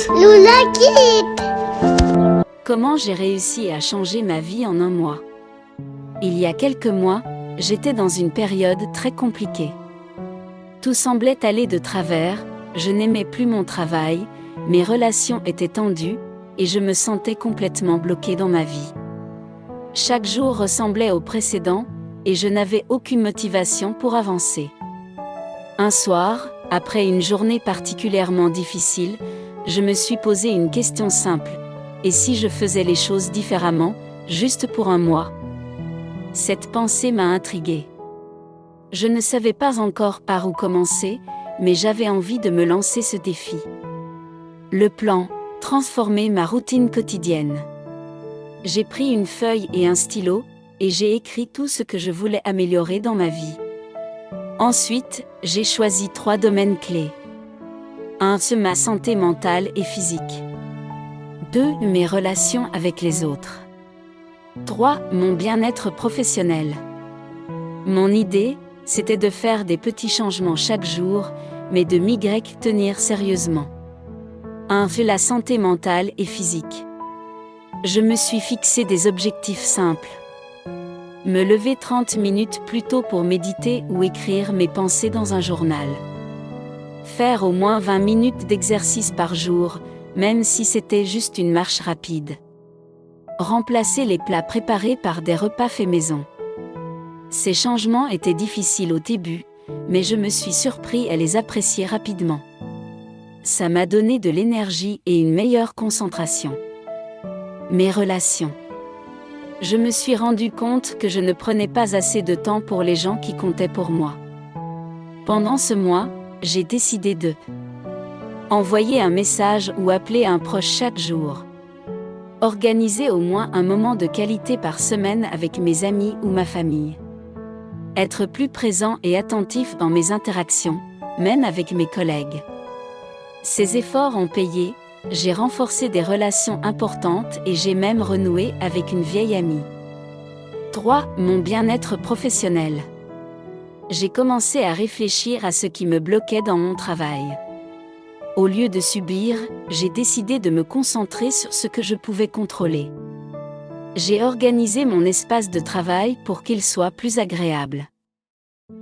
Lula Kid. Comment j'ai réussi à changer ma vie en un mois? Il y a quelques mois, j'étais dans une période très compliquée. Tout semblait aller de travers, je n'aimais plus mon travail, mes relations étaient tendues, et je me sentais complètement bloquée dans ma vie. Chaque jour ressemblait au précédent, et je n'avais aucune motivation pour avancer. Un soir, après une journée particulièrement difficile, je me suis posé une question simple. Et si je faisais les choses différemment, juste pour un mois? Cette pensée m'a intriguée. Je ne savais pas encore par où commencer, mais j'avais envie de me lancer ce défi. Le plan, transformer ma routine quotidienne. J'ai pris une feuille et un stylo, et j'ai écrit tout ce que je voulais améliorer dans ma vie. Ensuite, j'ai choisi 3 domaines clés. 1. Ma santé mentale et physique. 2. Mes relations avec les autres. 3. Mon bien-être professionnel. Mon idée, c'était de faire des petits changements chaque jour, mais de m'y tenir sérieusement. 1. La santé mentale et physique. Je me suis fixé des objectifs simples. Me lever 30 minutes plus tôt pour méditer ou écrire mes pensées dans un journal. Faire au moins 20 minutes d'exercice par jour, même si c'était juste une marche rapide. Remplacer les plats préparés par des repas faits maison. Ces changements étaient difficiles au début, mais je me suis surpris à les apprécier rapidement. Ça m'a donné de l'énergie et une meilleure concentration. Mes relations. Je me suis rendu compte que je ne prenais pas assez de temps pour les gens qui comptaient pour moi. Pendant ce mois, j'ai décidé de envoyer un message ou appeler un proche chaque jour. Organiser au moins un moment de qualité par semaine avec mes amis ou ma famille. Être plus présent et attentif dans mes interactions, même avec mes collègues. Ces efforts ont payé, j'ai renforcé des relations importantes et j'ai même renoué avec une vieille amie. 3. Mon bien-être professionnel. J'ai commencé à réfléchir à ce qui me bloquait dans mon travail. Au lieu de subir, j'ai décidé de me concentrer sur ce que je pouvais contrôler. J'ai organisé mon espace de travail pour qu'il soit plus agréable.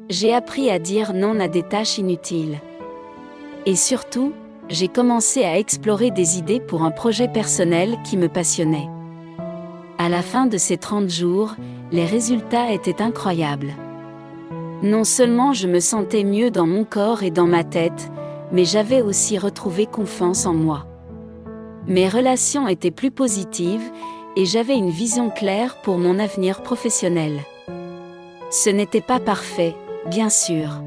J'ai appris à dire non à des tâches inutiles. Et surtout, j'ai commencé à explorer des idées pour un projet personnel qui me passionnait. À la fin de ces 30 jours, les résultats étaient incroyables. Non seulement je me sentais mieux dans mon corps et dans ma tête, mais j'avais aussi retrouvé confiance en moi. Mes relations étaient plus positives, et j'avais une vision claire pour mon avenir professionnel. Ce n'était pas parfait, bien sûr.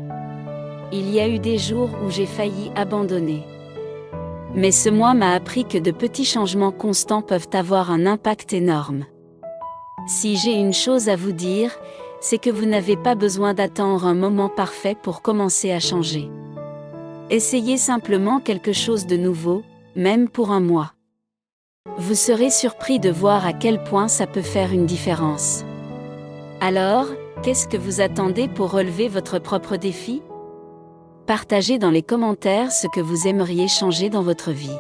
Il y a eu des jours où j'ai failli abandonner. Mais ce mois m'a appris que de petits changements constants peuvent avoir un impact énorme. Si j'ai une chose à vous dire, c'est que vous n'avez pas besoin d'attendre un moment parfait pour commencer à changer. Essayez simplement quelque chose de nouveau, même pour un mois. Vous serez surpris de voir à quel point ça peut faire une différence. Alors, qu'est-ce que vous attendez pour relever votre propre défi? Partagez dans les commentaires ce que vous aimeriez changer dans votre vie.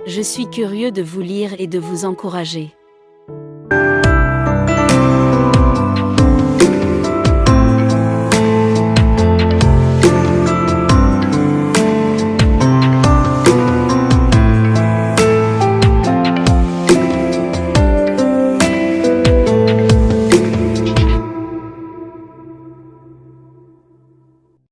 Je suis curieux de vous lire et de vous encourager.